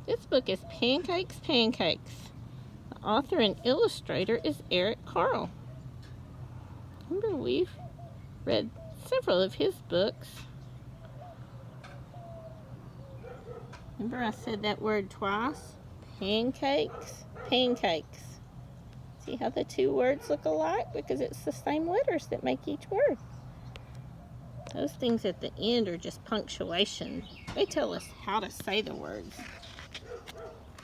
This book is Pancakes, Pancakes. The author and illustrator is Carle. Remember, we've read several of his books. Remember I said that word twice? Pancakes, pancakes. See how the two words look alike? Because it's the same letters that make each word. Those things at the end are just punctuation. They tell us how to say the words.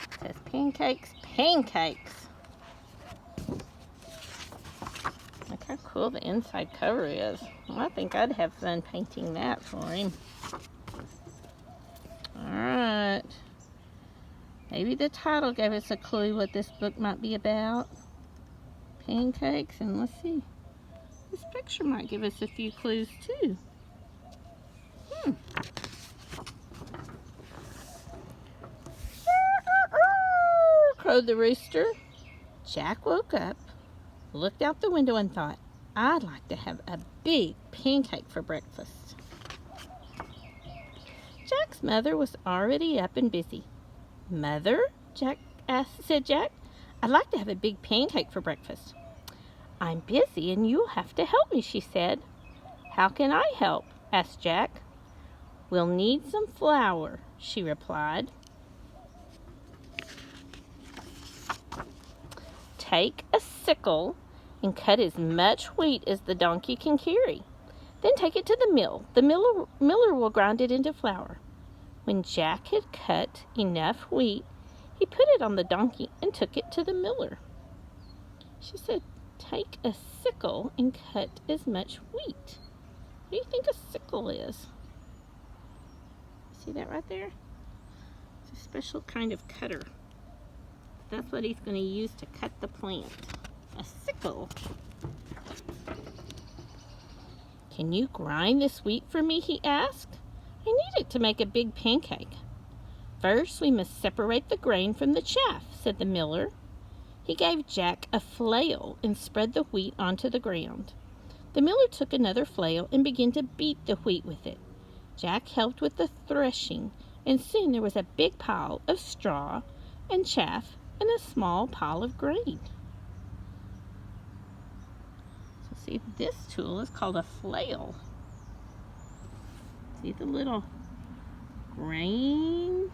It says pancakes, pancakes. Look how cool the inside cover is. Well, I think I'd have fun painting that for him. Alright. Maybe the title gave us a clue what this book might be about. Pancakes, and let's see. This picture might give us a few clues too. Crowed the rooster. Jack woke up, looked out the window and thought, I'd like to have a big pancake for breakfast. Jack's mother was already up and busy. Mother, said Jack, I'd like to have a big pancake for breakfast. I'm busy and you'll have to help me, she said. How can I help? Asked Jack. We'll need some flour, she replied. Take a sickle and cut as much wheat as the donkey can carry. Then take it to the mill. The miller will grind it into flour. When Jack had cut enough wheat, he put it on the donkey and took it to the miller. She said, take a sickle and cut as much wheat. What do you think a sickle is? See that right there? It's a special kind of cutter. That's what he's going to use to cut the plant. A sickle. Can you grind this wheat for me? He asked. I need it to make a big pancake. First, we must separate the grain from the chaff, said the miller. He gave Jack a flail and spread the wheat onto the ground. The miller took another flail and began to beat the wheat with it. Jack helped with the threshing, and soon there was a big pile of straw and chaff and a small pile of grain. So see, this tool is called a flail. See the little grain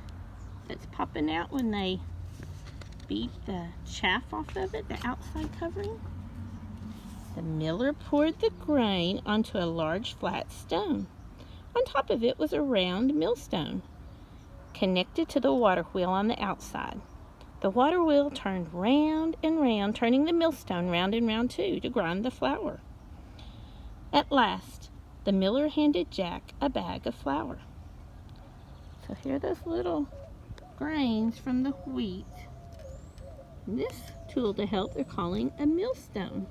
that's popping out when they beat the chaff off of it, the outside covering? The miller poured the grain onto a large flat stone. On top of it was a round millstone connected to the water wheel on the outside. The water wheel turned round and round, turning the millstone round and round too to grind the flour. At last, the miller handed Jack a bag of flour. So here are those little grains from the wheat. And this tool to help they're calling a millstone.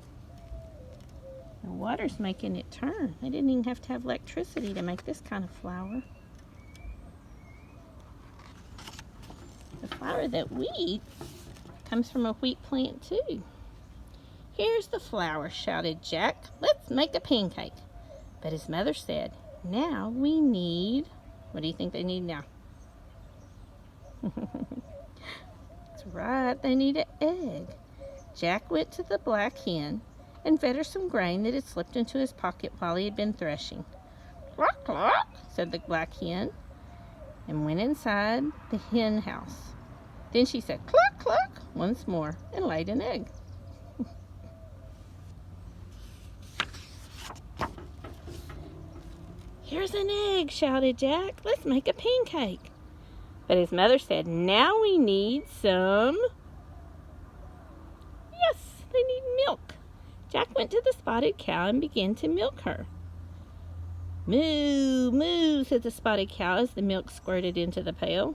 The water's making it turn. They didn't even have to have electricity to make this kind of flour. The flour that we eat comes from a wheat plant too. Here's the flour, shouted Jack. Let's make a pancake. But his mother said, now we need, what do you think they need now? That's right, they need an egg. Jack went to the black hen and fed her some grain that had slipped into his pocket while he had been threshing. Cluck, cluck, said the black hen, and went inside the hen house. Then she said, cluck, cluck, once more, and laid an egg. Here's an egg, shouted Jack. Let's make a pancake. But his mother said, now we need some... Yes, they need milk. Jack went to the spotted cow and began to milk her. Moo, moo, said the spotted cow as the milk squirted into the pail.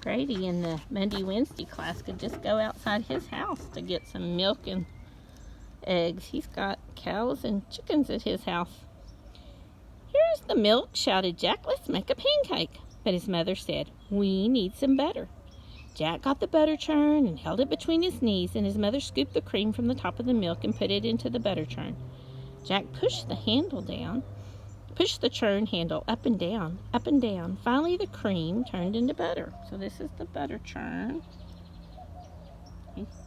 Grady in the Monday Wednesday class could just go outside his house to get some milk and eggs. He's got cows and chickens at his house. Here's the milk, shouted Jack. Let's make a pancake. But his mother said, we need some butter. Jack got the butter churn and held it between his knees, and his mother scooped the cream from the top of the milk and put it into the butter churn. Jack pushed the churn handle up and down, up and down. Finally, the cream turned into butter. So this is the butter churn.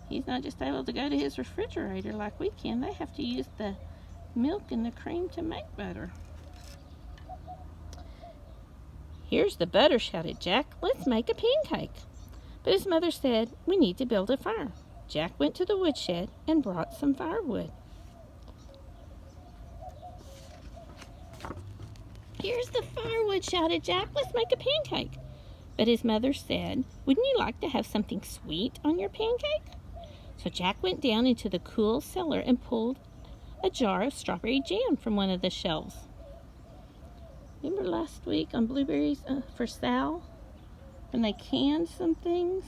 He's not just able to go to his refrigerator like we can. They have to use the milk and the cream to make butter. "Here's the butter," shouted Jack. "Let's make a pancake." But his mother said, "We need to build a fire." Jack went to the woodshed and brought some firewood. "Here's the firewood," shouted Jack. "Let's make a pancake." But his mother said, "Wouldn't you like to have something sweet on your pancake?" So Jack went down into the cool cellar and pulled a jar of strawberry jam from one of the shelves. Remember last week on Blueberries for Sal, when they canned some things?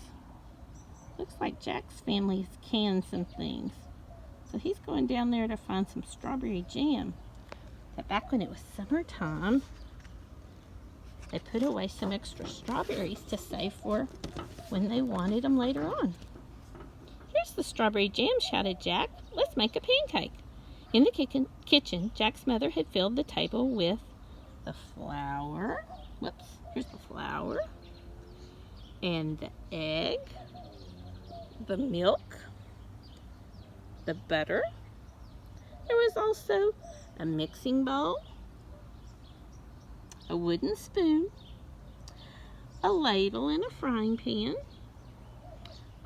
Looks like Jack's family has canned some things. So he's going down there to find some strawberry jam. But back when it was summertime, they put away some extra strawberries to save for when they wanted them later on. "Here's the strawberry jam," shouted Jack. "Let's make a pancake." In the kitchen, Jack's mother had filled the table with the flour. Here's the flour. And the egg. The milk. The butter. There was also a mixing bowl, a wooden spoon, a ladle and a frying pan,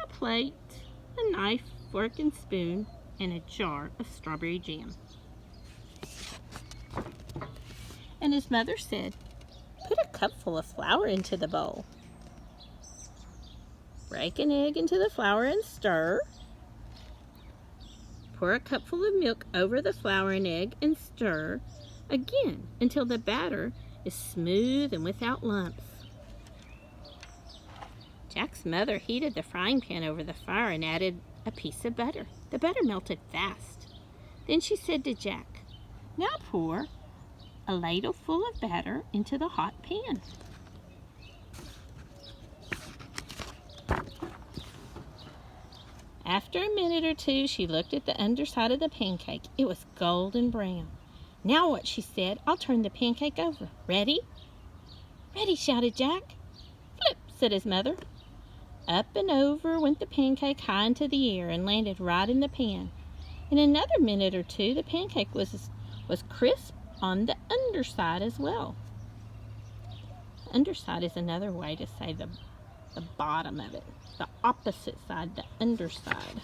a plate, a knife, fork and spoon, and a jar of strawberry jam. And his mother said, "Put a cupful of flour into the bowl. Break an egg into the flour and stir. Pour a cupful of milk over the flour and egg and stir again until the batter is smooth and without lumps." Jack's mother heated the frying pan over the fire and added a piece of butter. The butter melted fast. Then she said to Jack, "Now pour a ladle full of batter into the hot pan." After a minute or two, she looked at the underside of the pancake. It was golden brown. "Now what?" she said. "I'll turn the pancake over. Ready?" "Ready," shouted Jack. "Flip," said his mother. Up and over went the pancake high into the air and landed right in the pan. In another minute or two, the pancake was crisp on the underside as well. The underside is another way to say the bottom of it. The opposite side, the underside.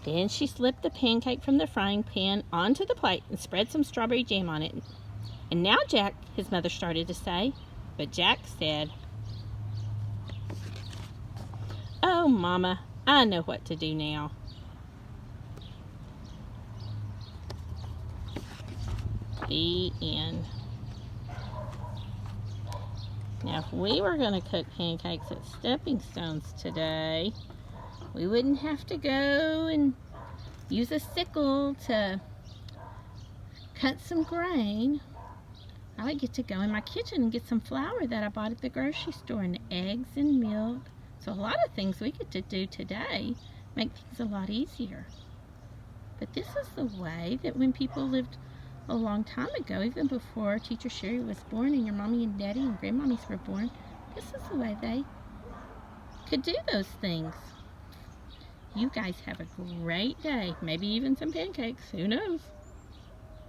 Then she slipped the pancake from the frying pan onto the plate and spread some strawberry jam on it. "And now, Jack," his mother started to say, but Jack said, "Oh, Mama, I know what to do now." The end. Now, if we were going to cook pancakes at Stepping Stones today, we wouldn't have to go and use a sickle to cut some grain. I would get to go in my kitchen and get some flour that I bought at the grocery store and eggs and milk. So a lot of things we get to do today make things a lot easier. But this is the way that when people lived a long time ago, even before Teacher Sherry was born and your mommy and daddy and grandmommies were born, this is the way they could do those things. You guys have a great day. Maybe even some pancakes. Who knows?